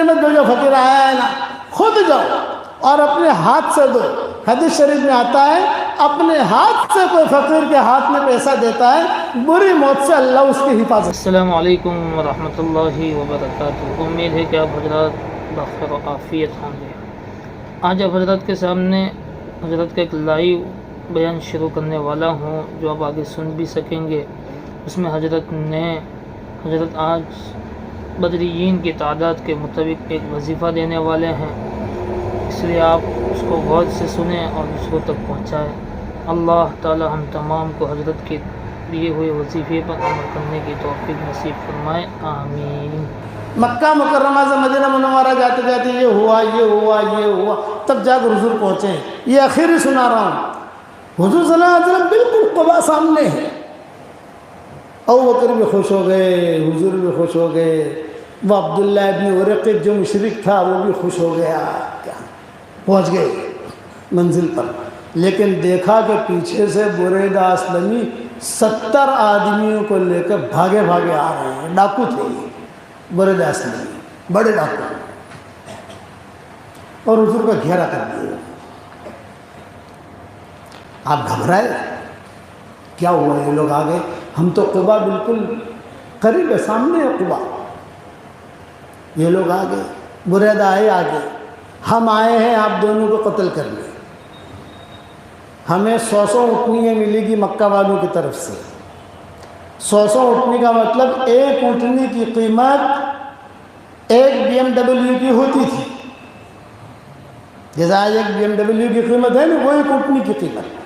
مت بھیجو فقیر آیا ہے نا، خود جاؤ اور اپنے ہاتھ سے دو۔ حدیث شریف میں آتا ہے اپنے ہاتھ سے کوئی فقیر کے ہاتھ میں پیسہ دیتا ہے، بری موت سے اللہ اس کی حفاظت۔ السلام علیکم ورحمۃ اللہ وبرکاتہ۔ امید ہے کہ آپ حضرات بخیر و عافیت ہوں گے۔ آج آپ حضرات کے سامنے حضرت کا ایک لائیو بیان شروع کرنے والا ہوں جو آپ آگے سن بھی سکیں گے۔ اس میں حضرت آج بدریین کی تعداد کے مطابق ایک وظیفہ دینے والے ہیں، اس لیے آپ اس کو غور سے سنیں اور دوسروں تک پہنچائیں۔ اللہ تعالی ہم تمام کو حضرت کے دیے ہوئے وظیفے پر عمل کرنے کی توفیق نصیب فرمائے، آمین۔ مکہ مکرمہ سے مدینہ منورہ جاتے جاتے یہ ہوا، تب جا کر حضور پہنچے۔ یہ آخری سنا رہا ہوں، حضور صلی اللہ علیہ وسلم بالکل قبا سامنے ہے۔ ابو بکر بھی خوش ہو گئے، حضور بھی خوش ہو گئے، وہ عبداللہ ابن ورقۃ جو مشرک تھا وہ بھی خوش ہو گیا، پہنچ گئے منزل پر۔ لیکن دیکھا کہ پیچھے سے بریدہ اسلمی 70 آدمیوں کو لے کر بھاگے بھاگے آ رہے ہیں۔ ڈاکو تھے یہ بریدہ اسلمی، بڑے ڈاکو، اور حضور کا گھیرا کر دیا۔ آپ گھبرائے، کیا ہوا؟ یہ لوگ آ گئے، ہم تو قبا بالکل قریب ہے، سامنے ہے قبا۔ یہ لوگ آ گئے، بریدہ آئے آگے، ہم آئے ہیں آپ دونوں کو قتل کرنے، ہمیں 100 اونٹنیاں ملے گی مکہ والوں کی طرف سے۔ 100 اونٹنی کا مطلب ایک اونٹنی کی قیمت ایک BMW کی ہوتی تھی، جیسا آج ایک BMW کی قیمت ہے نا، وہ ایک اونٹنی کی قیمت۔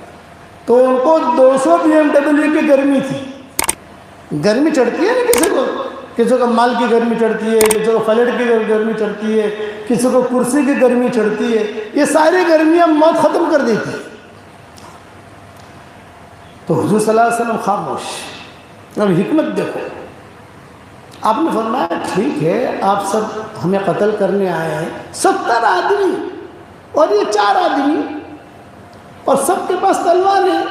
تو ان کو 200 BMW کی گرمی تھی۔ گرمی چڑھتی ہے نا کسی کو مال کی گرمی چڑھتی ہے، کسی کو فلیٹ کی گرمی چڑھتی ہے، کسی کو کرسی کی گرمی چڑھتی ہے، یہ ساری گرمیاں موت ختم کر دیتی ہے۔ تو حضور صلی اللہ علیہ وسلم خاموش۔ اب حکمت دیکھو، آپ نے فرمایا ٹھیک ہے آپ سب ہمیں قتل کرنے آئے ہیں، 70 آدمی اور یہ 4 آدمی، اور سب کے پاس تلوار ہے،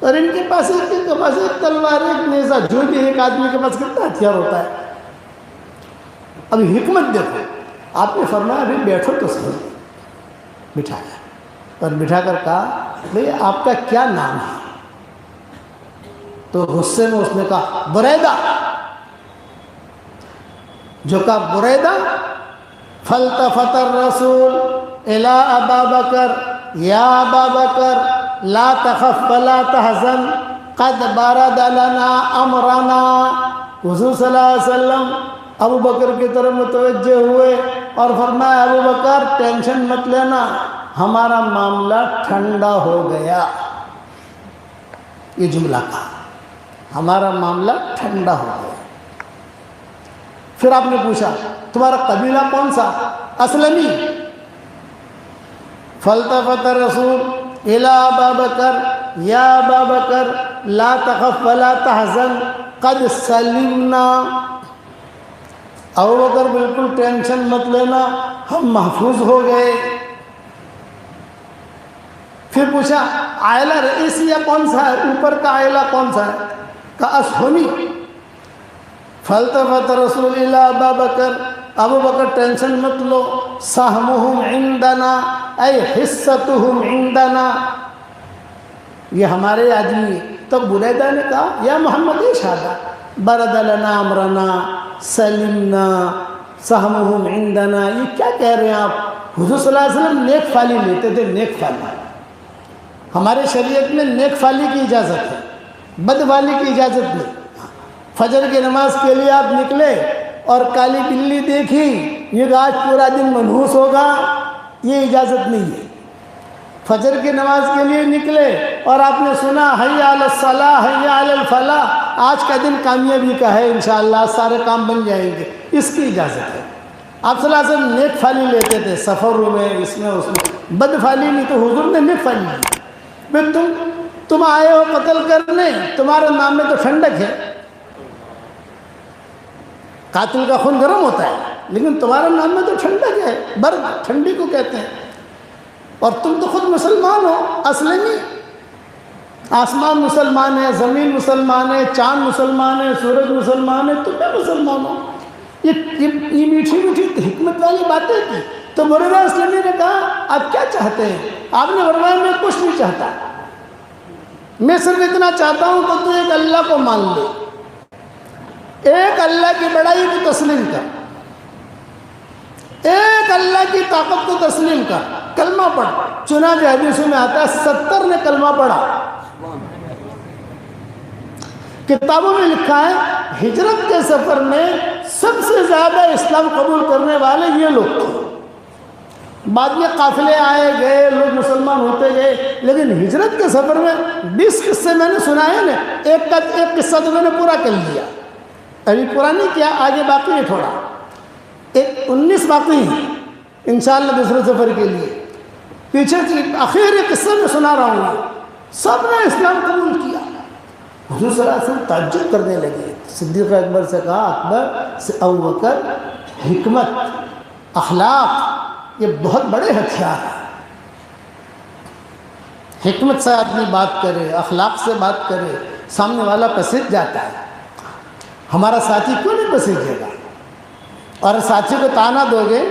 اور ان کے پاس ایک تلوار، ایک نیزہ، جو بھی ایک آدمی کے پاس کتنا ہتھیار ہوتا ہے۔ اب حکمت دیکھو، آپ نے فرمایا ابھی بیٹھو تو صحیح، بٹھایا اور بٹھا کر کہا بھئی آپ کا کیا نام ہے؟ تو غصے میں اس نے کہا بریدہ۔ جو کہا بریدہ، فالتفت الرسول الی ابا بکر یا ابا بکر لا تخف ولا تحزن قد برد لنا امرنا۔ حضور صلی اللہ علیہ وسلم ابو بکر کی طرف متوجہ ہوئے اور فرمایا ابو بکر ٹینشن مت لینا، ہمارا معاملہ ٹھنڈا ہو گیا۔ یہ جملہ کہا، ہمارا معاملہ ٹھنڈا ہو گیا۔ پھر آپ نے پوچھا تمہارا قبیلہ کون سا؟ اسلمی۔ فالتفت الرسول الی ابا بکر یا ابا بکر لا تخف ولا تحزن قد سلمنا۔ ابو بکر بالکل ٹینشن مت لینا، ہم محفوظ ہو گئے۔ پھر پوچھا عائلہ رئیسیہ کون سا ہے، اوپر کا عائلہ کون سا ہے؟ کہا اشہمی۔ فالتفت رسول الی ابا بکر، ابو بکر ٹینشن مت لو، سہمہم عندنا اے حصتہم عندنا، یہ ہمارے آدمی۔ تو بریدہ نے کہا یا محمد شہادہ برد لنا امرنا سلمنا سہمہم عندنا، یہ کیا کہہ رہے ہیں آپ؟ حضور صلی اللہ علیہ وسلم نیک فالی لیتے تھے، نیک فالی۔ ہمارے شریعت میں نیک فالی کی اجازت ہے، بد فالی کی اجازت نہیں۔ فجر کی نماز کے لیے آپ نکلے اور کالی بلی دیکھی، یہ کہ آج پورا دن منحوس ہوگا، یہ اجازت نہیں ہے۔ فجر کی نماز کے لیے نکلے اور آپ نے سنا حی علی الصلاح حی علی الفلاح، آج کا دن کامیابی کا ہے، انشاءاللہ سارے کام بن جائیں گے، اس کی اجازت ہے۔ آپ صلی اللہ علیہ وسلم نیک فالی لیتے تھے، سفروں میں، اس میں اس میں، بد فالی نہیں۔ تو حضور نے نیک فالی لی۔ پھر تم آئے ہو قتل کرنے، تمہارے نام میں تو ٹھنڈک ہے، قاتل کا خون گرم ہوتا ہے، لیکن تمہارے نام میں تو ٹھنڈک ہے، برد ٹھنڈی کو کہتے ہیں، اور تم تو خود مسلمان ہو، اسلمی۔ آسمان مسلمان ہے، زمین مسلمان ہے، چاند مسلمان ہے، سورج مسلمان ہے، تم بھی مسلمان ہو۔ یہ میٹھی میٹھی حکمت والی باتیں کی. تو بریرہ اسلمی نے کہا آپ کیا چاہتے ہیں؟ آپ نے فرمایا میں کچھ نہیں چاہتا، میں صرف اتنا چاہتا ہوں کہ تو ایک اللہ کو مان لے، ایک اللہ کی بڑائی کو تسلیم کر، ایک اللہ کی طاقت کو تسلیم کر، کلمہ پڑھ. چنانچہ حدیثوں میں آتا ہے 70 نے کلمہ پڑھا. کتابوں میں لکھا ہے ہجرت کے سفر میں سب سے زیادہ اسلام قبول کرنے والے یہ لوگ تھے. بعد میں قافلے آئے گئے، لوگ مسلمان ہوتے گئے، لیکن ہجرت کے سفر میں 20 قصے میں نے سنائے نا، ایک قصہ تو میں نے پورا کر لیا، ابھی پورا نہیں کیا، آگے باقی ہے تھوڑا، 19 باقی ہیں انشاءاللہ دوسرے سفر کے لیے. پیچھے آخری قصے میں سنا رہا ہوں، سب نے اسلام قبول کیا. حضور صلی اللہ علیہ وسلم تعجب کرنے لگے. صدیق اکبر سے کہا اکبر ابوبکر، حکمت، اخلاق یہ بہت بڑے ہتھیار ہیں. حکمت سے آدمی بات کرے، اخلاق سے بات کرے، سامنے والا پسند جاتا ہے. ہمارا ساتھی کیوں نہیں پسندے گا؟ اور ساتھی کو تانا دو گے،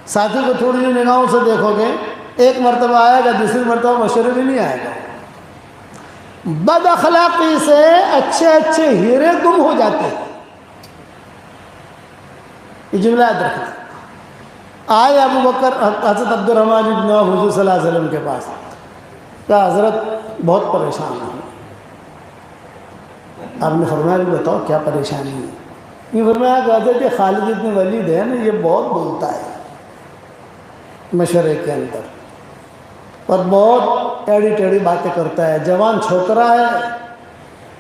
ساتھی کو تھوڑی سی نگاہوں سے دیکھو گے، ایک مرتبہ آئے گا، دوسری مرتبہ مشورے بھی نہیں آئے گا. بد اخلاقی سے اچھے اچھے ہیرے گم ہو جاتے ہیں. یہ جملہ یاد رکھنا. آئے ابو بکر حضرت عبد الرحمن بن عوف حضور صلی اللہ علیہ وسلم کے پاس، کہا حضرت بہت پریشان ہوں. آپ نے فرمایا بھی بتاؤ کیا پریشانی ہے؟ یہ فرمایا کہ حضرت خالد بن ولید ہے نا، یہ بہت بولتا ہے مشورے کے اندر، اور بہت ٹیڑھی ٹیڑھی باتیں کرتا ہے. جوان چھوکرا ہے،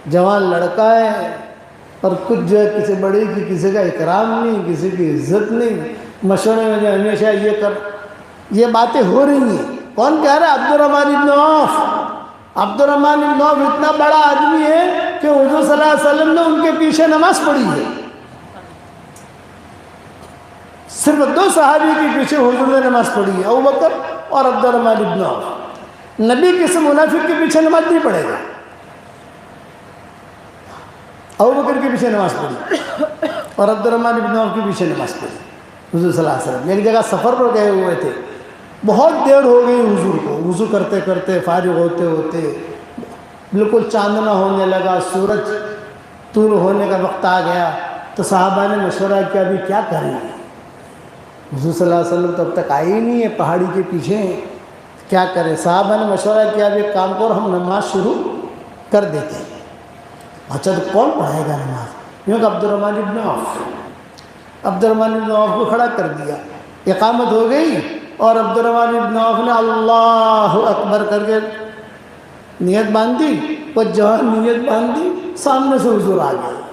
جوان لڑکا ہے، اور کچھ جو ہے کسی بڑی کی کسی کا اکرام نہیں، کسی کی عزت نہیں. مشورے میں جو ہمیشہ یہ کر، یہ باتیں ہو رہی ہیں. کون کہہ رہا ہے؟ عبد الرحمن بن عوف. عبد الرحمن بن عوف اتنا بڑا آدمی ہے کہ حضور صلی اللہ علیہ وسلم نے ان کے پیچھے نماز پڑھی ہے. صرف 2 صحابی کے پیچھے حضور نے نماز پڑھی ہے، ابو بکر اور عبد الرحمن بن عوف. نبی کسی منافق کے پیچھے نماز نہیں پڑھے گا. ابو بکر کے پیچھے نماز پڑھی اور عبد الرحمن بن عوف کے پیچھے نماز پڑھی. حضور صلی اللہ علیہ وسلم ایک جگہ سفر پر گئے ہوئے تھے، بہت دیر ہو گئی حضور کو، وضو کرتے کرتے فارغ ہوتے ہوتے بالکل چاندنا ہونے لگا، سورج طلوع ہونے کا وقت آ گیا. تو صحابہ نے مشورہ کیا ابھی کیا کریں؟ حضور صلی اللہ علیہ وسلم تو اب تک آئے ہی نہیں ہے، پہاڑی کے پیچھے ہیں، کیا کریں؟ صحابہ نے مشورہ کیا اب ایک کام کرو، ہم نماز شروع کر دیتے ہیں. اچھا تو کون پڑھائے گا نماز؟ کیوں کہ عبد الرحمن بن عوف. عبد الرحمن بن عوف کو کھڑا کر دیا، اقامت ہو گئی، اور عبد الرحمن بن عوف نے اللہ اکبر کر کے نیت باندھی، وہ جوان نیت باندھی، سامنے سے حضور آ گئے.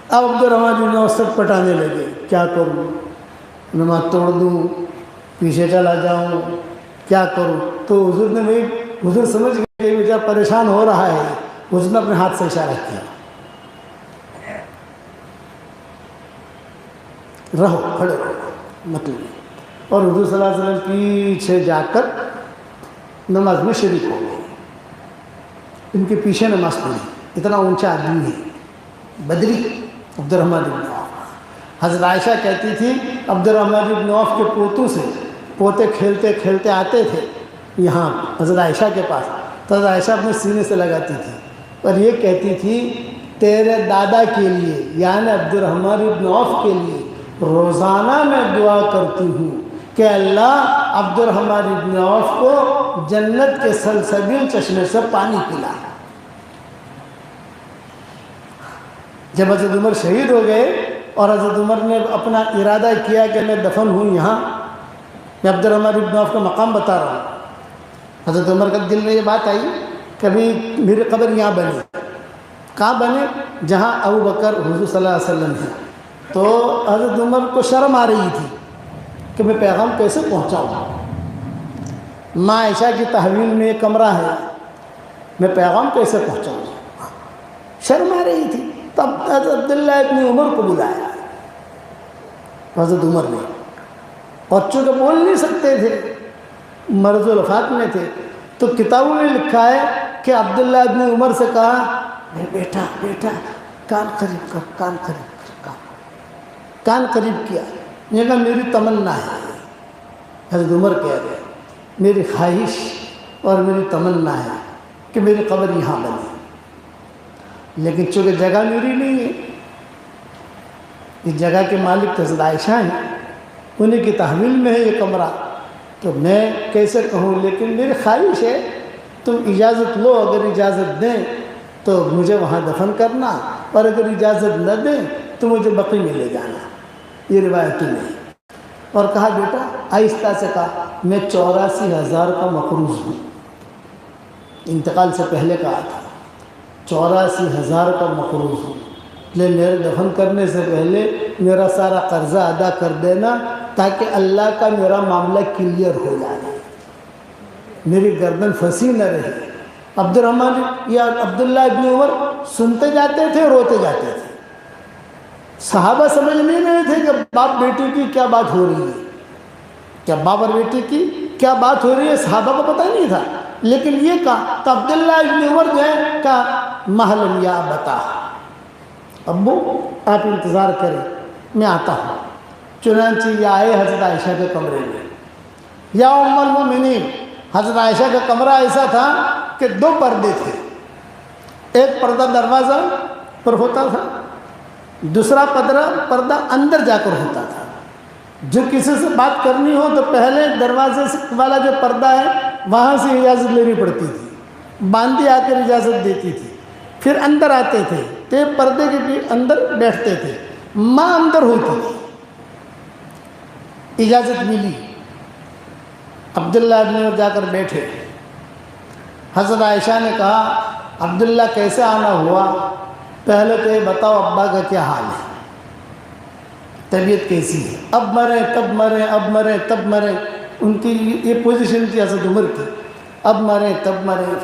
اب عبد الرحمن بن عوف سب پٹانے لگے، کیا کروں؟ نماز توڑ دوں، پیچھے چلا جاؤں، کیا کروں؟ تو حضور نے بھی، حضور سمجھ گئے کہ بیچارہ پریشان ہو رہا ہے. حضور نے اپنے ہاتھ سے اشارہ کیا، رہو، کھڑے رہو، مطلب. اور حضور صلی اللہ علیہ وسلم پیچھے جا کر نماز میں شریک ہو گئے، ان کے پیچھے نماز پڑھی. اتنا اونچا آدمی ہے بدری عبد الرحمن بن عوف. حضرت عائشہ کہتی تھی عبد الرحمن بن عوف کے پوتوں سے پوتے کھیلتے کھیلتے آتے تھے یہاں حضرت عائشہ کے پاس، تو حضرت عائشہ اپنے سینے سے لگاتی تھی اور یہ کہتی تھی تیرے دادا کے لیے یعنی عبد الرحمن بن عوف کے لیے روزانہ میں دعا کرتی ہوں کہ اللہ عبد الرحمن بن عوف کو جنت کے سلسبیل چشمے سے پانی پلا. جب حضرت عمر شہید ہو گئے اور حضرت عمر نے اپنا ارادہ کیا کہ میں دفن ہوں یہاں، میں عبد الرحمن بن عوف کا مقام بتا رہا ہوں، حضرت عمر کا دل میں یہ بات آئی کبھی میری قبر یہاں بنے. کہاں بنے؟ جہاں ابو بکر حضور صلی اللہ علیہ وسلم ہیں. تو حضرت عمر کو شرم آ رہی تھی کہ میں پیغام کیسے پہنچاؤں. ماں عائشہ کی تحویل میں ایک کمرہ ہے، میں پیغام کیسے پہنچاؤں، شرم آ رہی تھی. تب حضرت عبداللہ ابن عمر کو بلایا حضرت عمر نے، اور چونکہ بول نہیں سکتے تھے، مرض الوفات میں تھے، تو کتابوں میں لکھا ہے کہ عبداللہ ابن عمر سے کہا بیٹا بیٹا کان قریب کر، کان قریب کر، کان قریب کیا۔ یہ کہا میری تمنا ہے، حضرت عمر کہہ رہے میری خواہش اور میری تمنا ہے کہ میری قبر یہاں بنے، لیکن چونکہ جگہ میری نہیں ہے، اس جگہ کے مالک حضرت عائشہ ہیں، انہیں کی تحویل میں ہے یہ کمرہ، تو میں کیسے کہوں، لیکن میری خواہش ہے تم اجازت لو، اگر اجازت دیں تو مجھے وہاں دفن کرنا، اور اگر اجازت نہ دیں تو مجھے بقیع میں لے جانا، یہ روایتیں نہیں۔ اور کہا بیٹا، آہستہ سے کہا میں 84,000 کا مقروض ہوں، انتقال سے پہلے کہا تھا 84,000 کا مقروض ہوں، لے میرے دفن کرنے سے پہلے میرا سارا قرضہ ادا کر دینا تاکہ اللہ کا میرا معاملہ کلیئر ہو جائے، میری گردن پھنسی نہ رہے۔ عبدالرحمن یا عبداللہ ابن عمر سنتے جاتے تھے، روتے جاتے تھے، صحابہ سمجھ نہیں رہے تھے کہ باپ بیٹی کی کیا بات ہو رہی ہے، کیا باپ اور بیٹی کی کیا بات ہو رہی ہے، صحابہ کو پتہ نہیں تھا، لیکن یہ کہا تو عبداللہ ابن عمر جو ہے کہا محلن یا بتا، ابو آپ انتظار کریں میں آتا ہوں۔ چنانچہ یہ آئے حضرت عائشہ کے کمرے میں، یا ام المؤمنین، حضرت عائشہ کا کمرہ ایسا تھا کہ 2 پردے تھے، ایک پردہ دروازہ پر ہوتا تھا، دوسرا پردہ اندر جا کر ہوتا تھا، جو کسی سے بات کرنی ہو تو پہلے دروازے والا جو پردہ ہے وہاں سے اجازت لینی پڑتی تھی، باندھی آ کر اجازت دیتی تھی، پھر اندر آتے تھے تو پردے کے بھی اندر بیٹھتے تھے، ماں اندر ہوتی تھی، اجازت ملی، عبداللہ ابن عمر جا کر بیٹھے، حضرت عائشہ نے کہا عبداللہ کیسے آنا ہوا، پہلے تو یہ بتاؤ ابا کا کیا حال ہے، طبیعت کیسی ہے، اب مریں تب مریں، اب مریں تب مریں، ان کی یہ پوزیشن تھی حضرت عمر کی، اب مریں تب مریں۔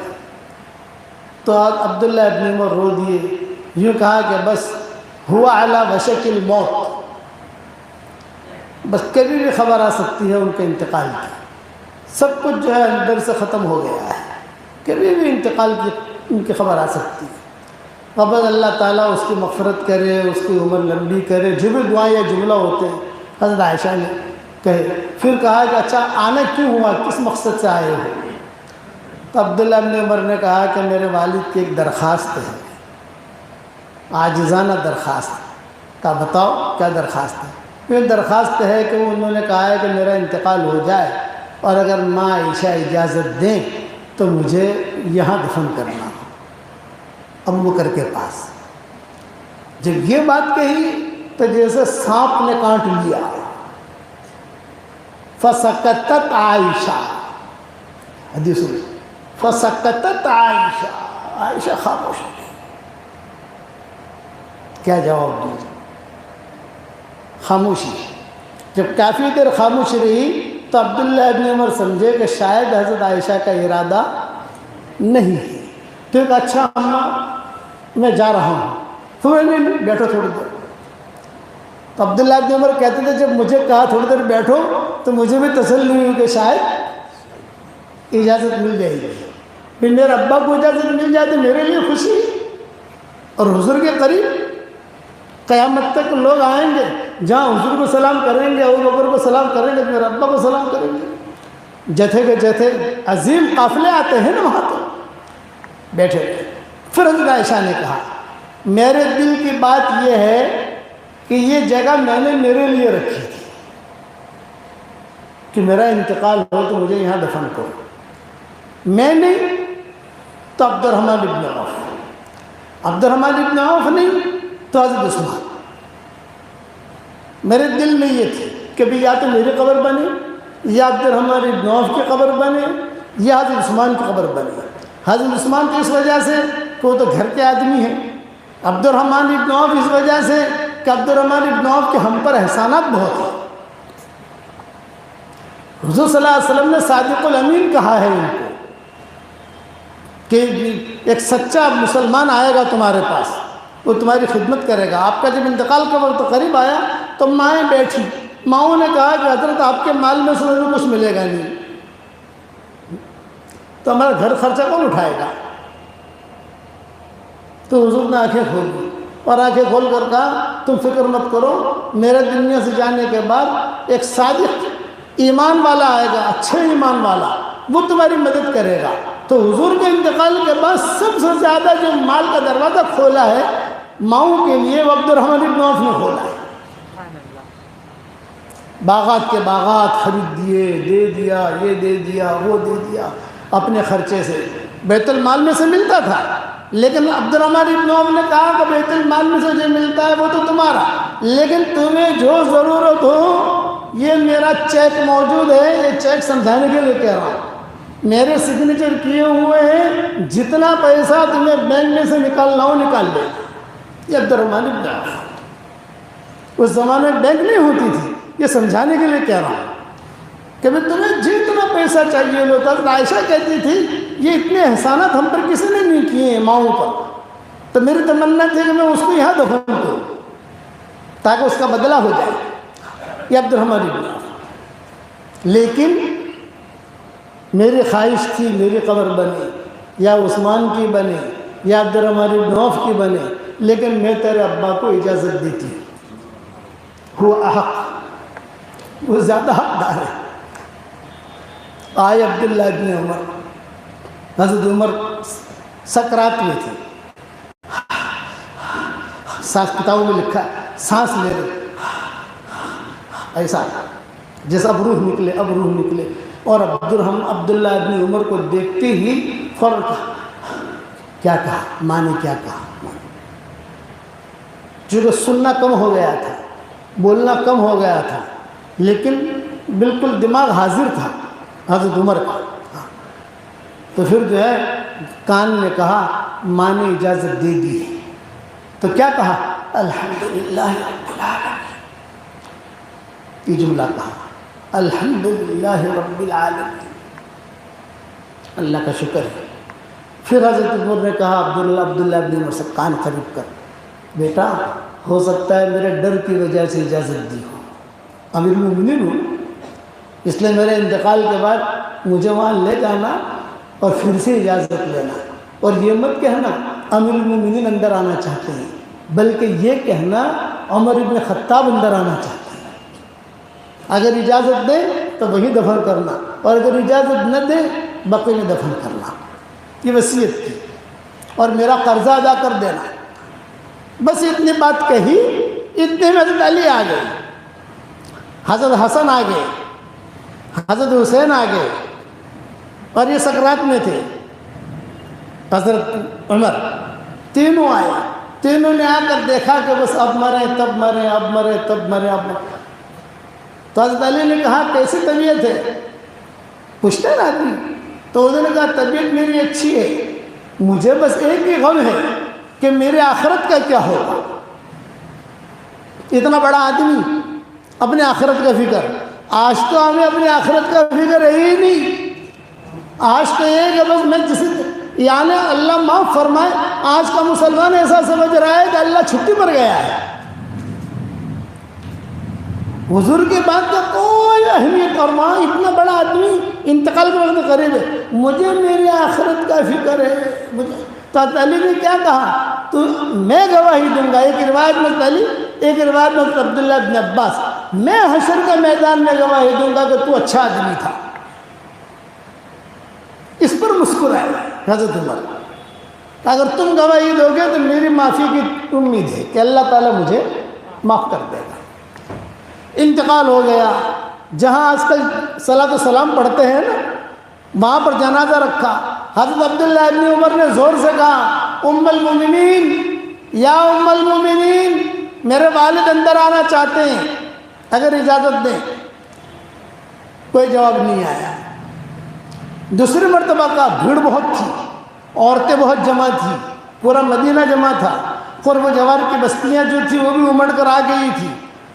تو عبداللہ ابن عمر رو دیے، یوں کہا کہ بس ہوا علی وشک الموت، بس کبھی بھی خبر آ سکتی ہے ان کے انتقال کی، سب کچھ جو ہے اندر سے ختم ہو گیا ہے، کبھی بھی انتقال کی ان کی خبر آ سکتی ہے، اب اللہ تعالیٰ اس کی مغفرت کرے، اس کی عمر لمبی کرے، جو بھی دعائیں یا جملہ ہوتے ہیں حضرت عائشہ نے کہے۔ پھر کہا کہ اچھا آنا کیوں ہوا، کس مقصد سے آئے ہو، تو عبداللہ ابن عمر نے کہا کہ میرے والد کی ایک درخواست ہے، عاجزانہ درخواست، کہا بتاؤ کیا درخواست ہے، یہ درخواست ہے کہ انہوں نے کہا ہے کہ میرا انتقال ہو جائے اور اگر ماں عائشہ اجازت دیں تو مجھے یہاں دفن کرنا ہو ابو بکر کے پاس۔ جب یہ بات کہی تو جیسے سانپ نے کاٹ لیا، فسکتت عائشہ، حدیث میں فسکتت عائشہ، عائشہ خاموش ہو گئی، کیا جواب دوں، خاموشی۔ جب کافی دیر خاموش رہی تو عبداللہ ابن عمر سمجھے کہ شاید حضرت عائشہ کا ارادہ نہیں ہے، تو ایک اچھا اماں میں جا رہا ہوں، تھوڑی دیر بیٹھو تھوڑی دیر۔ تو عبداللہ ابن عمر کہتے تھے جب مجھے کہا تھوڑی دیر بیٹھو تو مجھے بھی تسلی ہوئی کہ شاید اجازت مل جائے گی، پھر میرے ابا کو اجازت مل جائے تو میرے لیے خوشی، اور حضور کے قریب قیامت تک لوگ آئیں گے جہاں حضور کو سلام کریں گے، ابو بکر کو سلام کریں گے، میرے ابا کو سلام کریں گے، جتھے کے جتھے عظیم قافلے آتے ہیں نا وہاں تو بیٹھے۔ پھر حضرت عائشہ نے کہا میرے دل کی بات یہ ہے کہ یہ جگہ میں نے میرے لیے رکھی تھی کہ میرا انتقال ہو تو مجھے یہاں دفن کرو، میں نہیں تو عبدالرحمن ابن عوف، عبدالرحمن ابن عوف نہیں تو حضرت عثمان، میرے دل میں یہ تھی کہ بھی یا تو میری قبر بنے یا عبدالرحمن ابن عوف کی قبر بنے یا حضرت عثمان کی قبر بنے۔ حضرت عثمان تو اس وجہ سے کہ وہ تو گھر کے آدمی ہیں، عبدالرحمن ابن عوف اس وجہ سے کہ عبدالرحمن ابن عوف کے ہم پر احسانات بہت ہیں، حضور صلی اللہ علیہ وسلم نے صادق الامین کہا ہے ان کو کہ ایک سچا مسلمان آئے گا تمہارے پاس، وہ تمہاری خدمت کرے گا۔ آپ کا جب انتقال کا وقت قریب آیا تو مائیں بیٹھی، ماؤں نے کہا کہ حضرت آپ کے مال میں سے کچھ ملے گا نہیں تو ہمارا گھر خرچہ کون اٹھائے گا، تو حضور نے آنکھیں کھول دی، اور آنکھیں کھول کر کہا تم فکر مت کرو، میرے دنیا سے جانے کے بعد ایک صادق ایمان والا آئے گا، اچھے ایمان والا، وہ تمہاری مدد کرے گا۔ تو حضور کے انتقال کے بعد سب سے زیادہ جو مال کا دروازہ کھولا ہے ماؤں کے لیے وہ عبد الرحمن بن عوف نے کھولا ہے۔ باغات کے باغات خرید دیے، دے دیا، یہ دے دیا، وہ دے دیا، اپنے خرچے سے، بیت المال میں سے ملتا تھا، لیکن عبد الرحمن بن عوف نے کہا کہ بیت المال میں سے جو ملتا ہے وہ تو تمہارا، لیکن تمہیں جو ضرورت ہو یہ میرا چیک موجود ہے، یہ چیک سمجھانے کے لیے کہہ رہا ہوں، میرے سگنیچر کیے ہوئے ہیں، جتنا پیسہ تمہیں بینک میں سے نکالنا ہو نکال لے۔ یہ عبد الرحمن بن عوف، اس زمانے میں بینک نہیں ہوتی تھی، یہ سمجھانے کے لیے کہہ رہا ہوں کہ میں تمہیں جتنا پیسہ چاہیے لو۔ حضرت عائشہ کہتی تھی یہ اتنے احسانات ہم پر کسی نے نہیں کیے ہیں ماؤں پر، تو میری تمنا تھی کہ میں اس کو یہاں دفن کروں تاکہ اس کا بدلہ ہو جائے۔ یہ عبد الرحمن بن عوف، لیکن میری خواہش تھی میری قبر بنے یا عثمان کی بنے یا عبد الرحمن بن عوف کی بنے، لیکن میں تیرے ابا کو اجازت دیتی ہوں، وہ احق، وہ زیادہ حقدار ہے۔ آئے عبداللہ ابن عمر، حضرت عمر سکرات میں تھے، سانس کتابوں میں لکھا ہے سانس لے رہے ایسا جیسا اب روح نکلے، اب روح نکلے، اور عبداللہ ابن عمر کو دیکھتے ہی فوراً کیا کہا، ماں نے کیا کہا، چونکہ سننا کم ہو گیا تھا، بولنا کم ہو گیا تھا، لیکن بالکل دماغ حاضر تھا حضرت عمر کا۔ تو پھر جو ہے کان نے کہا ماں نے اجازت دے دی، تو کیا کہا، الحمدللہ رب العالمین، یہ جملہ کہا، الحمدللہ رب العالمین، اللہ کا شکر ہے۔ پھر حضرت عمر نے کہا عبداللہ ابن عمر سے کان قریب کر، بیٹا ہو سکتا ہے میرے ڈر کی وجہ سے اجازت دی ہو، امیر المومنین ہوں، اس لیے میرے انتقال کے بعد مجھے وہاں لے جانا اور پھر سے اجازت لینا، اور یہ مت کہنا امیر المومنین اندر آنا چاہتے ہیں، بلکہ یہ کہنا عمر ابن خطاب اندر آنا چاہتے ہیں۔ اگر اجازت دے تو وہی دفن کرنا، اور اگر اجازت نہ دے بقی میں دفن کرنا، یہ وصیت کی، اور میرا قرضہ ادا کر دینا۔ بس اتنی بات کہی، اتنے میں حضرت علی آ گئے، حضرت حسن آ گئے، حضرت حسین آ گئے، اور یہ سکرات میں تھے۔ حضرت عمر تینوں آئے، تینوں نے آ کر دیکھا کہ بس اب مرے تب مرے، اب مرے تب مرے، اب مرے۔ تو حضرت علی نے کہا کیسی طبیعت ہے، پوچھتے نا آدمی، تو انہوں نے کہا طبیعت میری اچھی ہے، مجھے بس ایک ہی غم ہے کہ میرے آخرت کا کیا ہوگا۔ اتنا بڑا آدمی اپنے آخرت کا فکر، آج تو ہمیں اپنی آخرت کا فکر ہے ہی نہیں، آج تو یہ کہ بس میں جسے یعنی اللہ معاف فرمائے، آج کا مسلمان ایسا سمجھ رہا ہے کہ اللہ چھٹی پر گیا ہے، حضور کی بات کا کوئی اہمیت، اور وہاں اتنا بڑا آدمی انتقال کے وقت قریب ہے، مجھے میری آخرت کا فکر ہے مجھے۔ تو علی نے کیا کہا، تو میں گواہی دوں گا، ایک روایت میں علی، ایک روایت میں عبداللہ بن عباس، میں حشر کے میدان میں گواہی دوں گا کہ تو اچھا آدمی تھا۔ اس پر مسکرائے حضرت عمر، اگر تم گواہی دو گے تو میری معافی کی امید ہے کہ اللہ تعالیٰ مجھے معاف کر دے گا۔ انتقال ہو گیا، جہاں آج کل صلاۃ و سلام پڑھتے ہیں نا، وہاں پر جنازہ رکھا، حضرت عبداللہ ابن عمر نے زور سے کہا ام المومنین، یا ام المومنین، میرے والد اندر آنا چاہتے ہیں، اگر اجازت دیں۔ کوئی جواب نہیں آیا۔ دوسری مرتبہ کا بھیڑ بہت تھی، عورتیں بہت جمع تھی، پورا مدینہ جمع تھا، قرب و جوار کی بستیاں جو تھی وہ بھی امڑ کر آ گئی تھی،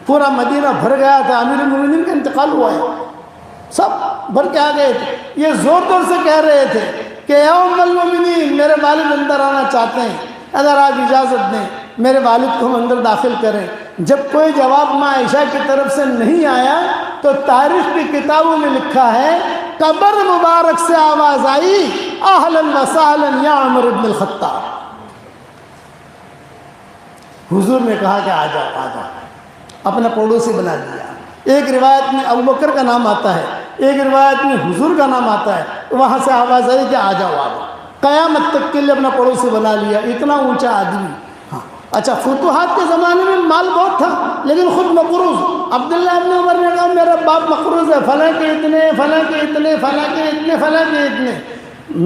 پورا مدینہ بھر گیا تھا، امیر المومنین کا انتقال ہوا ہے، سب بھر کے آ گئے تھے۔ یہ زور زور سے کہہ رہے تھے کہ اے ام المومنین، میرے والد اندر آنا چاہتے ہیں، اگر آپ اجازت دیں میرے والد کو ہم اندر داخل کریں۔ جب کوئی جواب ماں عائشہ کی طرف سے نہیں آیا تو تاریخ کی کتابوں میں لکھا ہے قبر مبارک سے آواز آئی اہلا و سہلا یا عمر بن الخطاب، حضور نے کہا کہ آ جاؤ آ جاؤ، اپنا پڑوسی بنا دیا۔ ایک روایت میں ابو بکر کا نام آتا ہے، ایک روایت میں حضور کا نام آتا ہے، وہاں سے آواز آئی کہ آ جاؤ آ جاؤ، قیامت تک کے لیے اپنا پڑوسی بنا لیا، اتنا اونچا آدمی۔ ہاں اچھا، فتوحات کے زمانے میں مال بہت تھا لیکن خود مقروض۔ عبداللہ ابن عمر نے کہا میرا باپ مقروض ہے، فلاں کے اتنے، فلاں کے اتنے، فلاں کے اتنے، فلاں کے اتنے،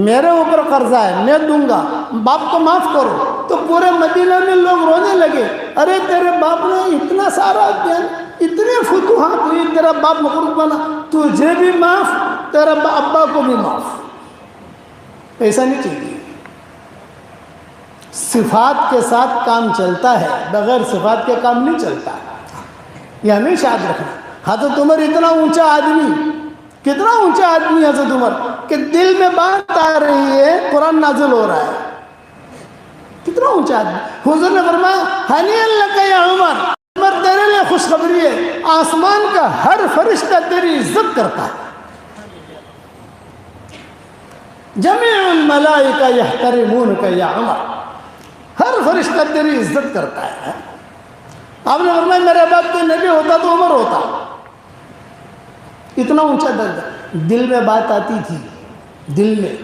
میرے اوپر قرضہ ہے، میں دوں گا، باپ کو معاف کرو۔ تو پورے مدینہ میں لوگ رونے لگے، ارے تیرے باپ نے اتنا سارا دیا، اتنے فتوحات ہوئی، تیرا باپ مقروض بنا، تجھے بھی معاف، تیرا ابا کو بھی معاف۔ ایسا نہیں چاہیے، صفات کے ساتھ کام چلتا ہے، بغیر صفات کے کام نہیں چلتا، یہ ہمیشہ یاد رکھنا۔ حضرت عمر اتنا اونچا آدمی، کتنا اونچا آدمی حضرت عمر کہ دل میں بات آ رہی ہے، قرآن نازل ہو رہا ہے، کتنا اونچا آدمی۔ حضور نے فرمایا ہنیئا لک یا عمر، عمر تیرے لیے خوشخبری ہے، آسمان کا ہر فرشتہ تیری عزت کرتا ہے، جمیع الملائکہ یحترمونک یا عمر، ہر فرشتہ تیری عزت کرتا ہے۔ آپ نے فرمایا میرے باپ کوئی نبی ہوتا تو عمر ہوتا، اتنا اونچا درجہ۔ دل میں بات آتی تھی، دل میں،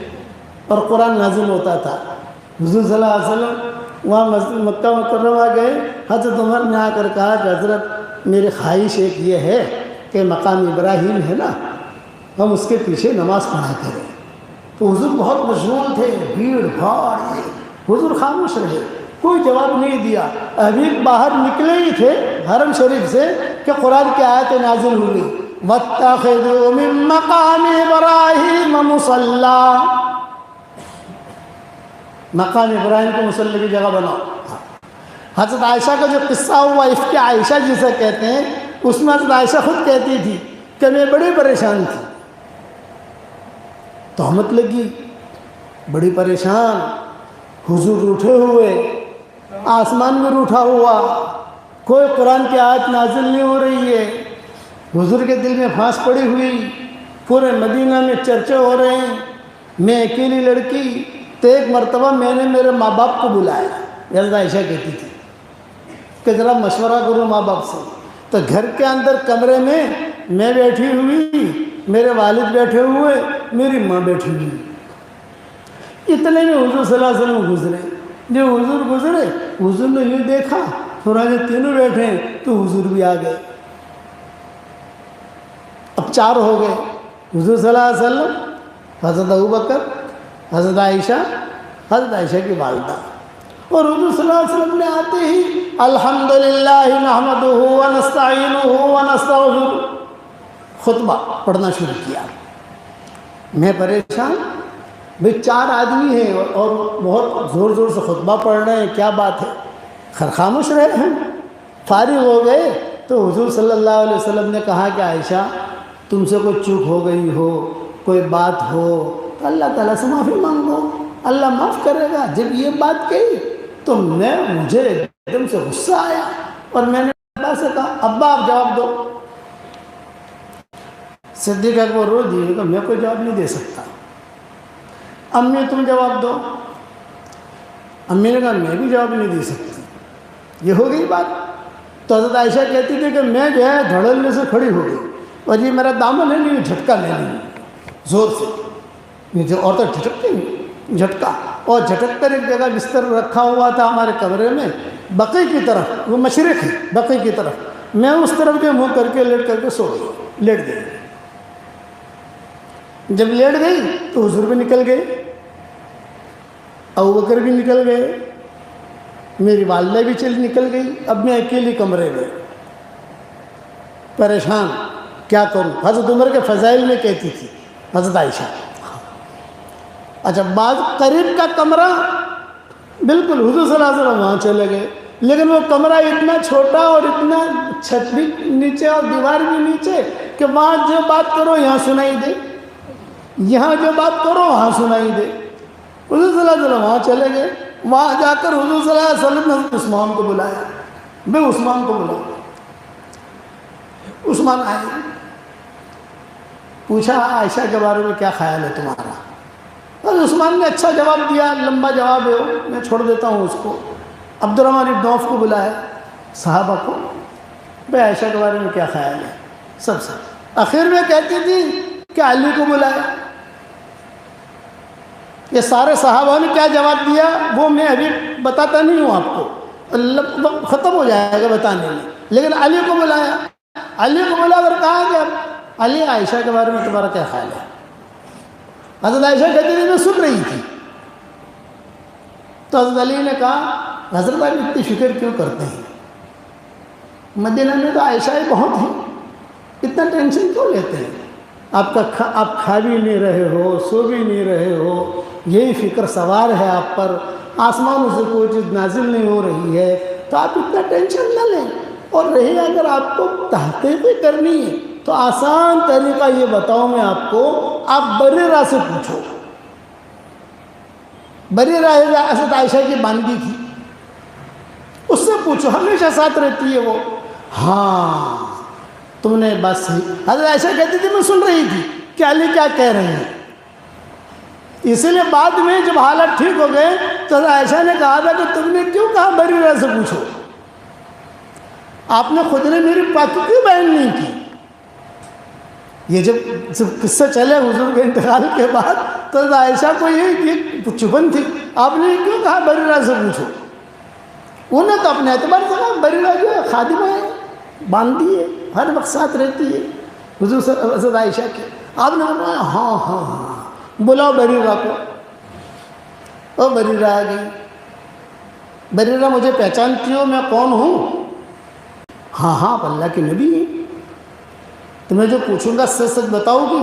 اور قرآن نازل ہوتا تھا۔ حضور صلی اللہ علیہ وسلم وہاں مسجد مکہ مکرمہ گئے، حضرت عمر نے آ کر کہا کہ حضرت میری خواہش ایک یہ ہے کہ مقام ابراہیم ہے نا، ہم اس کے پیچھے نماز پڑھا کریں۔ تو حضور بہت مشغول تھے، بھیڑ بھاڑ، حضور خاموش رہے، کوئی جواب نہیں دیا۔ ابھی باہر نکلے ہی تھے حرم شریف سے کہ قرآن کی آیت نازل ہوئی، وَاتَّخِذُوا مِن مَّقَامِ إِبْرَاهِيمَ مُصَلًّى، مقام ابراہیم کو مصلی کی جگہ بناؤ۔ حضرت عائشہ کا جو قصہ ہوا، افک عائشہ جسے کہتے ہیں، اس میں حضرت عائشہ خود کہتی تھی کہ میں بڑی پریشان تھی، تہمت لگی، بڑی پریشان، حضور روٹھے ہوئے، آسمان میں روٹھا ہوا، کوئی قرآن کی آیت نازل نہیں ہو رہی ہے، حضور کے دل میں پھانس پڑی ہوئی، پورے مدینہ میں چرچے ہو رہے ہیں، میں اکیلی لڑکی۔ تو ایک مرتبہ میں نے میرے ماں باپ کو بلایا، حضرت عائشہ کہتی تھی کہ ذرا مشورہ کرو ماں باپ سے۔ تو گھر کے اندر کمرے میں بیٹھی ہوئی، میرے والد بیٹھے ہوئے، میری ماں بیٹھی ہوئی، اتنے میں حضور صلی اللہ علیہ وسلم گزرے۔ جو حضور گزرے، حضور نے یہ دیکھا، تھوڑا جو تینوں بیٹھے ہیں تو حضور بھی آ گئے، اب 4 ہو گئے، حضور صلی اللہ علیہ وسلم، حضرت ابوبکر، حضرت عائشہ کی والدہ، اور حضور صلی اللہ علیہ وسلم نے آتے ہی الحمدللہ نحمدہ ونستعینہ ونستغفرہ خطبہ پڑھنا شروع کیا۔ میں پریشان، بھئی 4 آدمی ہیں اور بہت زور زور سے خطبہ پڑھ رہے ہیں، کیا بات ہے؟ خاموش رہے ہیں۔ فارغ ہو گئے تو حضور صلی اللہ علیہ وسلم نے کہا کہ عائشہ تم سے کوئی چوک ہو گئی ہو، کوئی بات ہو تو اللہ تعالیٰ سے معافی مانگو، اللہ معاف کرے گا۔ جب یہ بات کہی تو مجھے ایک دم سے غصہ آیا، اور میں نے ابا سے کہا ابا آپ جواب دو۔ صدیق اکبر رو دیے کہ میں کوئی جواب نہیں دے سکتا، امی تم جواب دو۔ امی نے کہا میں بھی جواب نہیں دے سکتی۔ یہ ہو گئی بات۔ تو حضرت عائشہ کہتی تھی کہ میں جو ہے دھڑلنے سے کھڑی ہو گئی، اور یہ میرا دامن ہے نہیں، جھٹکا لینے زور سے، یہ جو عورتیں جھٹکتی نہیں، جھٹکا، اور جھٹک کر ایک جگہ بستر رکھا ہوا تھا ہمارے کمرے میں بقی کی طرف، وہ مشرق ہے بقی کی طرف، میں اس طرف کے منہ کر کے لیٹ کر کے سو گئی، لیٹ گئی۔ جب لیٹ گئی تو حضور بھی نکل گئے، ابوبکر بھی نکل گئے، میری والدہ بھی نکل گئی، اب میں اکیلی کمرے میں پریشان، کیا کروں؟ حضرت عمر کے فضائل میں کہتی تھی حضرت عائشہ۔ اچھا، بعض قریب کا کمرہ بالکل حضور صلی اللہ علیہ وسلم وہاں چلے گئے، لیکن وہ کمرہ اتنا چھوٹا اور اتنا چھت بھی نیچے اور دیوار بھی نیچے کہ وہاں جو بات کرو یہاں سنائی دے، یہاں جو بات کرو وہاں سنائی دے۔ حضور صلی اللہ علیہ وسلم وہاں چلے گئے، وہاں جا کر حضور صلی اللہ علیہ وسلم نے عثمان کو بلایا، بھئی عثمان کو بلایا۔ عثمان آئے، پوچھا عائشہ کے بارے میں کیا خیال ہے تمہارا؟ اور عثمان نے اچھا جواب دیا، لمبا جواب ہے، میں چھوڑ دیتا ہوں اس کو۔ عبد الرحمن بن عوف کو بلایا، صحابہ کو، بھائی عائشہ کے بارے میں کیا خیال ہے، سب آخر میں کہتی تھی کہ علی کو بلایا۔ یہ سارے صحابہ نے کیا جواب دیا وہ میں ابھی بتاتا نہیں ہوں آپ کو، وقت ختم ہو جائے گا بتانے میں، لیکن علی کو بلایا، علی کو بلا کر کہا کہ علی عائشہ کے بارے میں تمہارا کیا خیال ہے؟ حضرت عائشہ کہتی تھی میں سن رہی تھی، تو حضرت علی نے کہا حضرت آپ اتنی فکر کیوں کرتے ہیں، مدینہ میں تو عائشہ بہت ہیں، اتنا ٹینشن کیوں لیتے ہیں؟ آپ کھا بھی نہیں رہے ہو، سو بھی نہیں رہے ہو، یہی فکر سوار ہے آپ پر، آسمانوں سے کوئی چیز نازل نہیں ہو رہی ہے، تو آپ اتنا ٹینشن نہ لیں۔ اور رہی اگر آپ کو تحقیق کرنی ہے تو آسان طریقہ یہ بتاؤں میں آپ کو، آپ بریرہ سے پوچھو، بریرہ حضرت عائشہ کی باندی تھی، اس سے پوچھو، ہمیشہ ساتھ رہتی ہے وہ، ہاں تم نے بات صحیح۔ حضرت عائشہ کہتی تھی میں سن رہی تھی کہ علی کیا کہہ رہے ہیں، اسی لیے بعد میں جب حالت ٹھیک ہو گئے تو حضرت عائشہ نے کہا تھا کہ تم نے کیوں کہا بریرہ سے پوچھو، آپ نے خود نے میری بات کیوں بیان نہیں کی؟ یہ جب قصہ چلے حضور کے انتقال کے بعد تو حضرت عائشہ کو یہ چبھن تھی، آپ نے کیوں کہا بریرہ سے پوچھو؟ انہیں تو اپنے اعتبار سے کہا بریرہ جو ہے خادمہ ہے، باندھی ہے، ہر وقت ساتھ رہتی ہے حضور حضرت عائشہ کے۔ آپ نے کہا ہاں ہاں ہاں بلاؤ بریرہ کو، او بریرہ آ گئی، بریرہ مجھے پہچانتی ہو میں کون ہوں؟ ہاں ہاں آپ اللہ کے نبی ہیں، تمہیں جو پوچھوں گا سچ سچ بتاؤ گی؟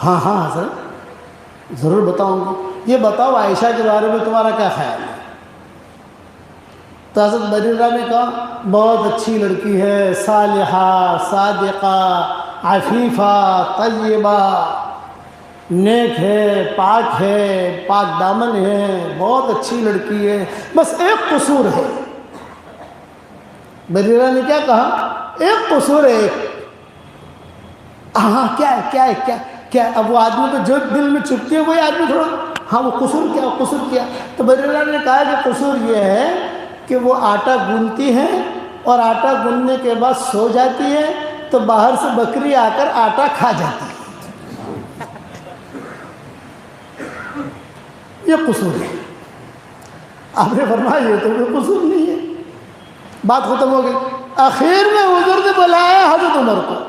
ہاں ہاں حضرت ضرور بتاؤں گی، یہ بتاؤ عائشہ کے بارے میں تمہارا کیا خیال ہے؟ تو حضرت بریرہ نے کہا بہت اچھی لڑکی ہے، صالحہ، صادقہ، عفیفہ، طیبہ، نیک ہے، پاک دامن ہے، بہت اچھی لڑکی ہے، بس ایک قصور ہے۔ بریرہ نے کیا کہا؟ ایک قصور ہے، ایک۔ ہاں کیا اب وہ آدمی کو جو دل میں چپتی ہے وہی آدمی تھوڑا، ہاں وہ قصور کیا؟ تو بریرہ نے کہا کہ قصور یہ ہے کہ وہ آٹا گوندتی ہے اور آٹا گوندنے کے بعد سو جاتی ہے تو باہر سے بکری آ کر آٹا کھا جاتی ہے، یہ قصور ہے۔ آپ نے فرمایا یہ تو کوئی قصور نہیں ہے، بات ختم ہو گئی۔ آخر میں حضور نے بلایا حضرت عمر کو۔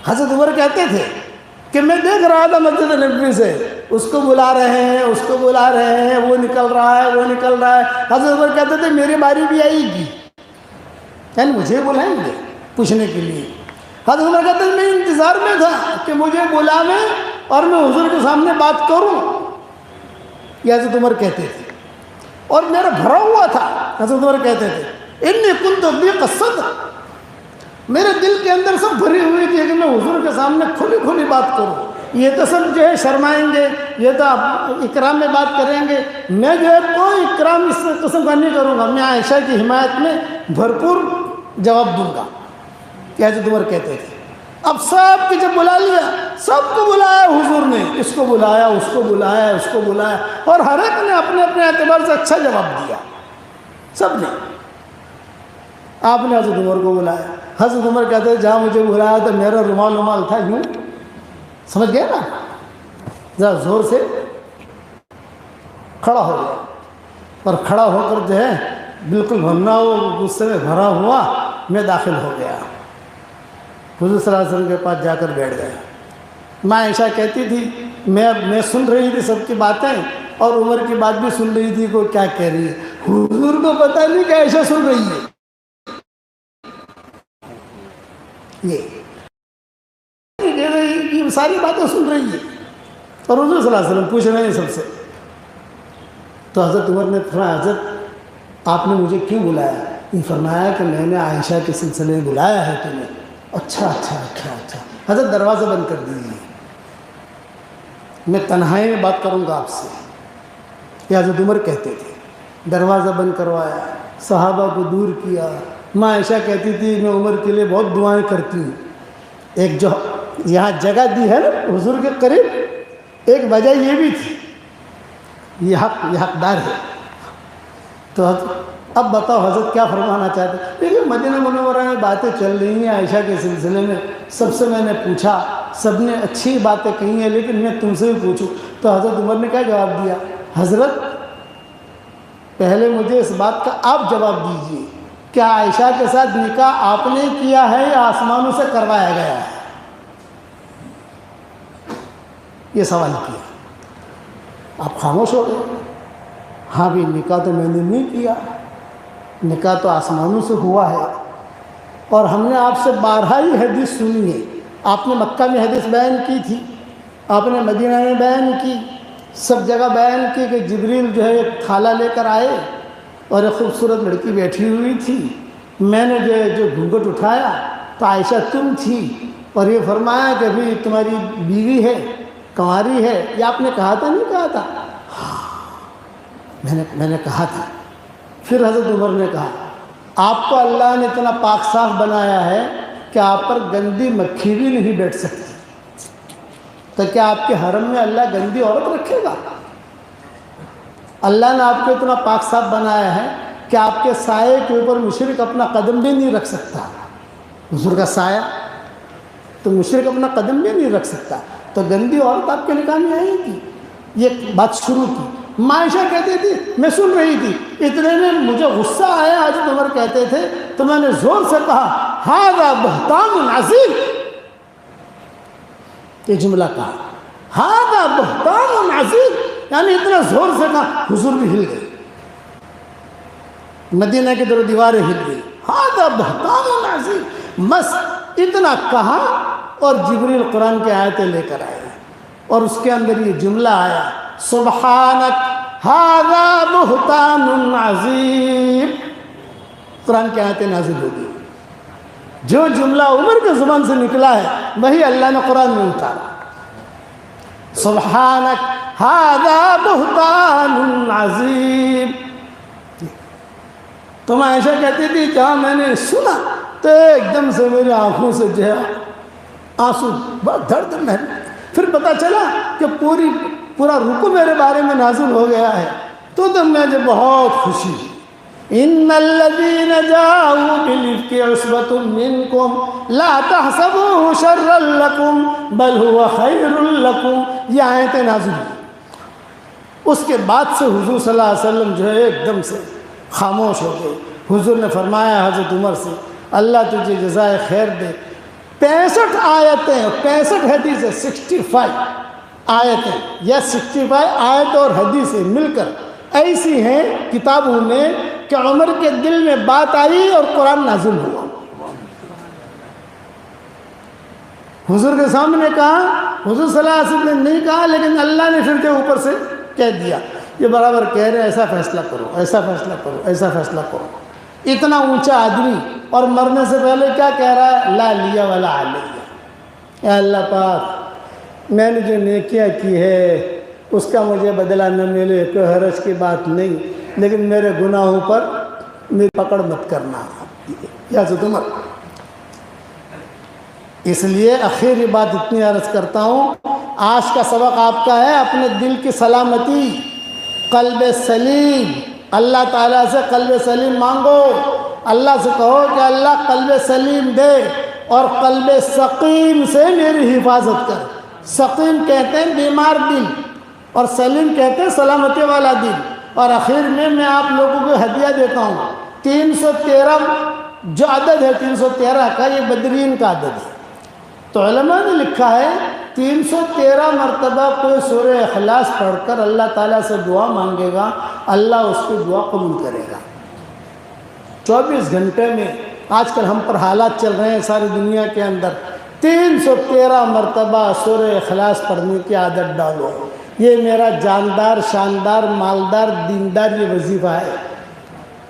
حضرت عمر کہتے تھے کہ میں دیکھ رہا تھا مسجد نبوی سے، اس کو بلا رہے ہیں، وہ نکل رہا ہے، حضرت عمر کہتے تھے میری باری بھی آئے گی، یعنی مجھے بلائیں گے پوچھنے کے لیے۔ حضرت عمر کہتے تھے میں انتظار میں تھا کہ مجھے بلاویں اور میں حضور کے سامنے بات کروں، یہ حضرت عمر کہتے تھے، اور میرا بھرا ہوا تھا۔ حضرت عمر کہتے تھے انی کنت ضیق الصدر، میرے دل کے اندر سب بھری ہوئی تھی کہ میں حضور کے سامنے کھلی بات کروں، یہ تو سب جو ہے شرمائیں گے، یہ تو اکرام میں بات کریں گے، میں جو ہے کوئی اکرام اس قسم کا نہیں کروں گا، میں عائشہ کی حمایت میں بھرپور جواب دوں گا، کہ حضرت عمر کہتے تھے۔ اب سب کی جب بلا لیا، سب کو بلایا حضور نے، اس کو بلایا، اس کو بلایا، اور ہر ایک نے اپنے اعتبار سے اچھا جواب دیا، سب نے۔ آپ نے حضرت عمر کو بلایا، حضرت عمر کہتے ہیں جہاں مجھے بلایا تو میرا رومال تھا یوں، سمجھ گیا نا، ذرا زور سے کھڑا ہو گیا، اور کھڑا ہو کر جو ہے بالکل بھرنا ہو غصے میں بھرا ہوا میں داخل ہو گیا، حضور صلی اللہ علیہ وسلم کے پاس جا کر بیٹھ گیا۔ ماں عائشہ کہتی تھی میں سن رہی تھی سب کی باتیں، اور عمر کی بات بھی سن رہی تھی کہ کیا کہہ رہی ہے، حضور کو پتہ نہیں کہ عائشہ سن رہی ہے، یہ ساری باتیں سن رہی ہے، اور حضور صلی اللہ علیہ وسلم پوچھ رہے ہیں سب سے۔ تو حضرت عمر نے فرمایا حضرت آپ نے مجھے کیوں بلایا؟ یہ فرمایا کہ میں نے عائشہ کے سلسلے میں بلایا ہے تمہیں۔ اچھا، حضرت دروازہ بند کر دیجیے، میں تنہائی میں بات کروں گا آپ سے، یہ حضرت عمر کہتے تھے۔ دروازہ بند کروایا، صحابہ کو دور کیا۔ ماں عائشہ کہتی تھی میں عمر کے لیے بہت دعائیں کرتی ہوں، ایک جو یہاں جگہ دی ہے نا حضور کے قریب، ایک وجہ یہ بھی تھی یہ حقدار ہے۔ تو اب بتاؤ حضرت کیا فرمانا چاہتے ہیں؟ لیکن مدینہ منورہ میں باتیں چل رہی ہیں عائشہ کے سلسلے میں، سب سے میں نے پوچھا، سب نے اچھی باتیں کہی ہیں، لیکن میں تم سے بھی پوچھوں۔ تو حضرت عمر نے کیا جواب دیا؟ حضرت پہلے مجھے اس بات کا آپ جواب دیجئے، کیا عائشہ کے ساتھ نکاح آپ نے کیا ہے یا آسمانوں سے کروایا گیا ہے؟ یہ سوال کیا، آپ خاموش ہو گئے۔ ہاں بھی نکاح تو میں نے نہیں کیا، نکاح تو آسمانوں سے ہوا ہے، اور ہم نے آپ سے بارہا ہی حدیث سنی ہے۔ آپ نے مکہ میں حدیث بیان کی تھی، آپ نے مدینہ میں بیان کی، سب جگہ بیان کی کہ جبریل جو ہے ایک تھالہ لے کر آئے اور ایک خوبصورت لڑکی بیٹھی ہوئی تھی، میں نے جو گھونگھٹ اٹھایا تو عائشہ تم تھی، اور یہ فرمایا کہ ابھی تمہاری بیوی ہے، کنواری ہے، یہ آپ نے کہا تھا نہیں کہا تھا؟ میں نے کہا تھا۔ پھر حضرت عمر نے کہا آپ کو اللہ نے اتنا پاک صاف بنایا ہے کہ آپ پر گندی مکھی بھی نہیں بیٹھ سکتی، تو کیا آپ کے حرم میں اللہ گندی عورت رکھے گا؟ اللہ نے آپ کو اتنا پاک صاف بنایا ہے کہ آپ کے سائے کے اوپر مشرک اپنا قدم بھی نہیں رکھ سکتا۔ حضور کا سایہ تو مشرک اپنا قدم بھی نہیں رکھ سکتا، تو گندی عورت آپ کے نکاح میں آئے گی؟ یہ بات شروع کی۔ عائشہ کہتی تھی، میں سن رہی تھی، اتنے میں مجھے غصہ آیا، حضرت عمر کہتے تھے تو میں نے زور سے کہا ھذا بہتان عظیم، یہ جملہ کہا ھذا بہتان عظیم، یعنی اتنا زور سے کہا حضور بھی ہل گئے، مدینہ کی در و دیواریں ہل گئی، ھذا بہتان عظیم، بس اتنا کہا اور جبریل قرآن کی آیتیں لے کر آئے، اور اس کے اندر یہ جملہ آیا سبحانک ھذا بہتان عظیم، قرآن کی آیتیں نازل ہو گئی۔ جو جملہ عمر کے زبان سے نکلا ہے وہی اللہ نے قرآن میں اتارا، سبحانک ھذا بہتان عظیم۔ تو عائشہ کہتی تھی جہاں میں نے سنا تو ایک دم سے میری آنکھوں سے جو ہے آنسو، بہت درد میں، پھر پتہ چلا کہ پورا رکو میرے بارے میں نازل ہو گیا ہے، تو مجھے بہت خوشی۔ ان الذين جاءوا بالافك عصبة منكم لا تحسبوه شرا لكم بل هو خير لكم، یہ آیتیں نازل ہوئی۔ اس کے بعد سے حضور صلی اللہ علیہ وسلم جو ہے ایک دم سے خاموش ہو گئے۔ حضور نے فرمایا حضرت عمر سے اللہ تجھے جزائے خیر دے، 65 آیتیں، 65 حدیثیں، 65 آیتیں یا 65 آیت اور حدیثیں مل کر ایسی ہیں کتابوں میں کہ عمر کے دل میں بات آئی اور قرآن نازل ہوا۔ حضور کے سامنے کہا، حضور صلی اللہ علیہ وسلم نے نہیں کہا، لیکن اللہ نے پھر کے اوپر سے کہہ دیا، یہ برابر کہہ رہے ایسا فیصلہ کرو، ایسا فیصلہ کرو، ایسا فیصلہ کرو۔ اتنا اونچا آدمی اور مرنے سے پہلے کیا کہہ رہا ہے؟ لا لیا ولا علیہ، اے اللہ پاک میں نے جو نیکیاں کی ہے اس کا مجھے بدلہ نہ ملے، کوئی حرج کی بات نہیں، لیکن میرے گناہوں پر میری پکڑ مت کرنا یا حضرت عمر۔ اس لیے اخیری بات اتنی عرض کرتا ہوں، آج کا سبق آپ کا ہے اپنے دل کی سلامتی، قلب سلیم، اللہ تعالیٰ سے قلب سلیم مانگو، اللہ سے کہو کہ اللہ قلب سلیم دے اور قلب سقیم سے میری حفاظت کر۔ سقیم کہتے ہیں بیمار دل اور سلیم کہتے ہیں سلامتی والا دل۔ اور آخر میں آپ لوگوں کو ہدیہ دیتا ہوں، 313 جو عدد ہے 313 کا، یہ بدرین کا عدد ہے۔ تو علماء نے لکھا ہے 313 مرتبہ کوئی سورہ اخلاص پڑھ کر اللہ تعالیٰ سے دعا مانگے گا، اللہ اس کی دعا قبول کرے گا۔ 24 گھنٹے میں آج کل ہم پر حالات چل رہے ہیں ساری دنیا کے اندر، 313 مرتبہ سورہ اخلاص پڑھنے کی عادت ڈالو۔ یہ میرا جاندار، شاندار، مالدار، دیندار یہ وظیفہ ہے۔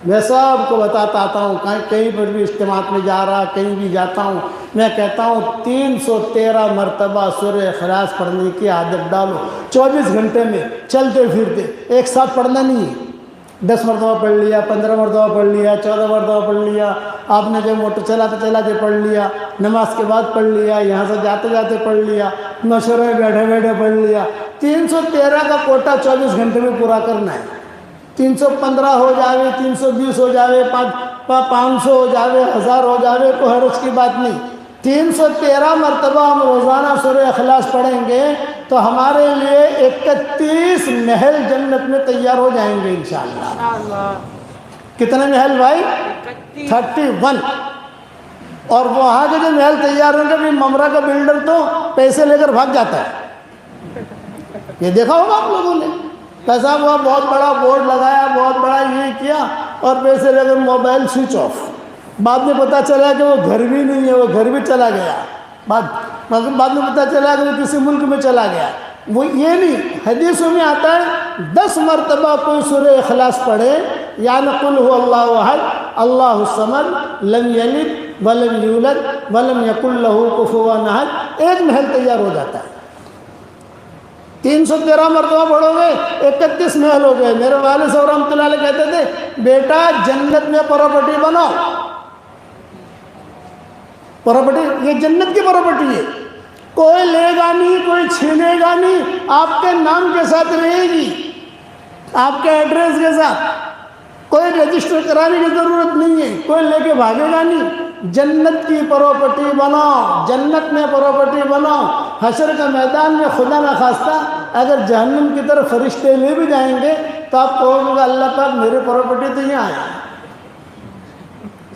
میں سب کو بتاتا آتا ہوں، کہیں پر بھی اجتماعات میں جا رہا، کہیں بھی جاتا ہوں، میں کہتا ہوں 313 مرتبہ سورہ اخلاص پڑھنے کی عادت ڈالو 24 گھنٹے میں، چلتے پھرتے۔ ایک ساتھ پڑھنا نہیں ہے، 10 مرتبہ پڑھ لیا، 15 مرتبہ پڑھ لیا، 14 مرتبہ پڑھ لیا، آپ نے جو موٹر چلاتے چلاتے پڑھ لیا، نماز کے بعد پڑھ لیا، یہاں سے جاتے جاتے پڑھ لیا، مشورے میں بیٹھے بیٹھے پڑھ لیا۔ 313 کا کوٹا 24 گھنٹے میں پورا کرنا ہے. 315 ہو جاوے, 320 ہو جاوے, 500 ہو جاوے, 1000 ہو جاوے, کوئی حرج کی بات نہیں. 313 مرتبہ ہم روزانہ سورہ اخلاص پڑھیں گے تو ہمارے لیے 31 محل جنت میں تیار ہو جائیں گے انشاءاللہ. کتنے محل بھائی؟ 31. اور وہاں کے جو محل تیار ہوں گے, بھی ممرہ کا بلڈر تو پیسے لے کر بھاگ جاتا ہے. یہ دیکھا ہوگا آپ لوگوں نے, پیسہ ہوا, بہت بڑا بورڈ لگایا, بہت بڑا یہ کیا, اور پیسے لے کر موبائل سوئچ آف. بعد میں پتہ چلا کہ وہ گھر بھی نہیں ہے, وہ گھر بھی چلا گیا. بعد میں پتہ چلا کہ وہ کسی ملک میں چلا گیا. وہ یہ نہیں, حدیثوں میں آتا ہے 10 مرتبہ کوئی سورہ اخلاص پڑھے, یعنی قل هو اللہ احد اللہ الصمد لم یلد ولم یولد ولم یکن له کفوا احد, ایک محل تیار ہو جاتا ہے. 313 مرتبہ پڑھو گے 31 محل ہو گئے. میرے والد صاحب رحمۃ اللہ علیہ کہتے تھے, بیٹا جنت میں پراپرٹی بناؤ. پراپرٹی یہ جنت کی پراپرٹی ہے, کوئی لے گا نہیں, کوئی چھینے گا نہیں, آپ کے نام کے ساتھ رہے گی, آپ کے ایڈریس کے ساتھ. کوئی رجسٹر کرانے کی ضرورت نہیں ہے, کوئی لے کے بھاگے گا نہیں. جنت کی پراپرٹی بناؤ, جنت میں پراپرٹی بناؤ. حشر کا میدان میں خدا نہ خواستہ اگر جہنم کی طرف فرشتے لے بھی جائیں گے تو آپ کہو گے اللہ پاک میری پراپرٹی تو یہاں ہے,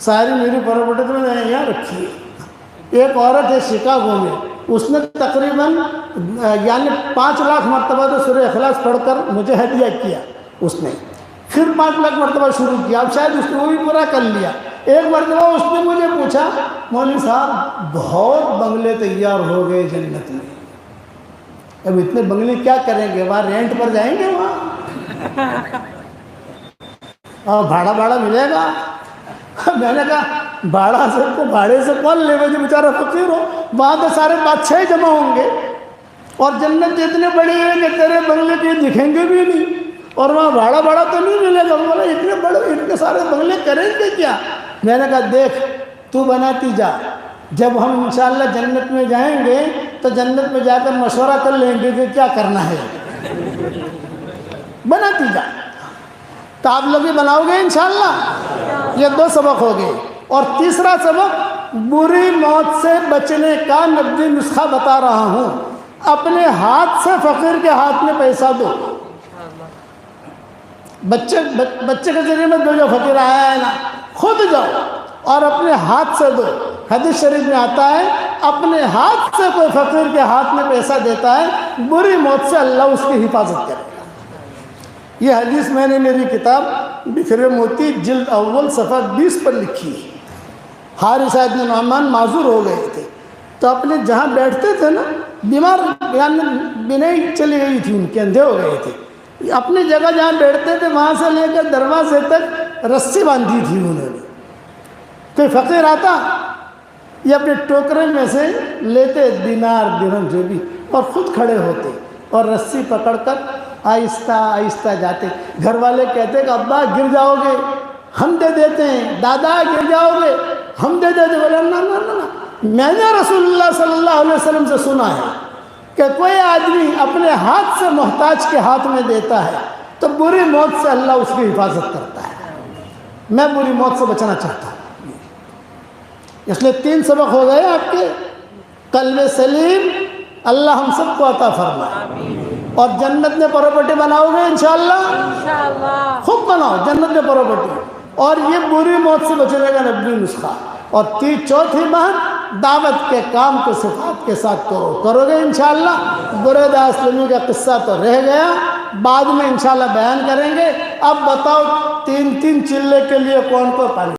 ساری میری پراپرٹی تو میں نے یہاں رکھی ہے. ایک عورت ہے شکاگو میں, اس نے تقریباً یعنی 5 لاکھ مرتبہ تو سورہ اخلاص پڑھ کر مجھے ہدیہ کیا اس نے. پھر 5 لاکھ مرتبہ شروع کیا, اب شاید اس نے وہ بھی پورا کر لیا. ایک مرتبہ اس نے مجھے پوچھا, مولوی صاحب بہت بنگلے تیار ہو گئے جنت میں, اب اتنے بنگلے کیا کریں گے, وہاں رینٹ پر جائیں گے وہاں, اور بھاڑا ملے گا. میں نے کہا بھاڑا سے کو بھاڑے سے کون لے گا جو بیچارہ فقیر ہو, وہاں تو سارے بادشاہ جمع ہوں گے, اور جنت اتنے بڑے ہیں کہ تیرے بنگلے کے دکھیں گے بھی نہیں, اور وہاں بھاڑا تو نہیں ملے گا. بولا اتنے بڑے اتنے سارے بنگلے کریں گے کیا. میں نے کہا دیکھ تو بناتی جا, جب ہم انشاءاللہ جنت میں جائیں گے تو جنت میں جا کر مشورہ کر لیں گے کہ کیا کرنا ہے, بناتی جا. تو آپ لوگ بھی بناؤ گے انشاءاللہ. یہ 2 سبق ہو گئے. اور تیسرا سبق, بری موت سے بچنے کا 90 نسخہ بتا رہا ہوں. اپنے ہاتھ سے فقیر کے ہاتھ میں پیسہ دو. بچے کے ذریعے میں دو, جو فقیر آیا ہے نا, خود جاؤ اور اپنے ہاتھ سے دو. حدیث شریف میں آتا ہے اپنے ہاتھ سے کوئی فقیر کے ہاتھ میں پیسہ دیتا ہے, بری موت سے اللہ اس کی حفاظت کرے گا. یہ حدیث میں نے میری کتاب بکھرے موتی جلد اول صفحہ 20 پر لکھی ہے. حارث بن نعمان معذور ہو گئے تھے, تو اپنے جہاں بیٹھتے تھے نا, بیمار یعنی بینائی چلی گئی تھی, ان کے اندھے ہو گئے تھے. اپنی جگہ جہاں بیٹھتے تھے وہاں سے لے کر دروازے تک رسی باندھی تھی انہوں نے. کوئی فقیر آتا, یہ اپنے ٹوکرے میں سے لیتے دینار درہم جو بھی, اور خود کھڑے ہوتے اور رسی پکڑ کر آہستہ آہستہ جاتے. گھر والے کہتے کہ ابا گر جاؤ گے, ہم دے دیتے ہیں. دادا گر جاؤ گے, ہم دے دیتے. بولے نا, میں نے رسول اللہ صلی اللہ علیہ وسلم سے سنا ہے کہ کوئی آدمی اپنے ہاتھ سے محتاج کے ہاتھ میں دیتا ہے تو بری موت سے اللہ اس کی حفاظت کرتا ہے. میں بری موت سے بچنا چاہتا ہوں. اس لیے 3 سبق ہو گئے آپ کے. قلب سلیم اللہ ہم سب کو عطا فرمائے. اور جنت میں پراپرٹی بناؤ گے انشاءاللہ, خوب بناؤ جنت میں پراپرٹی. اور یہ بری موت سے بچنے کا 90 نسخہ. اور 4تھی بات, دعوت کے کام کو صفات کے ساتھ کرو گے انشاءاللہ. برید اسلمی کا قصہ تو رہ گیا, بعد میں انشاءاللہ بیان کریں گے. اب بتاؤ 3 چلے کے لیے کون کو پانی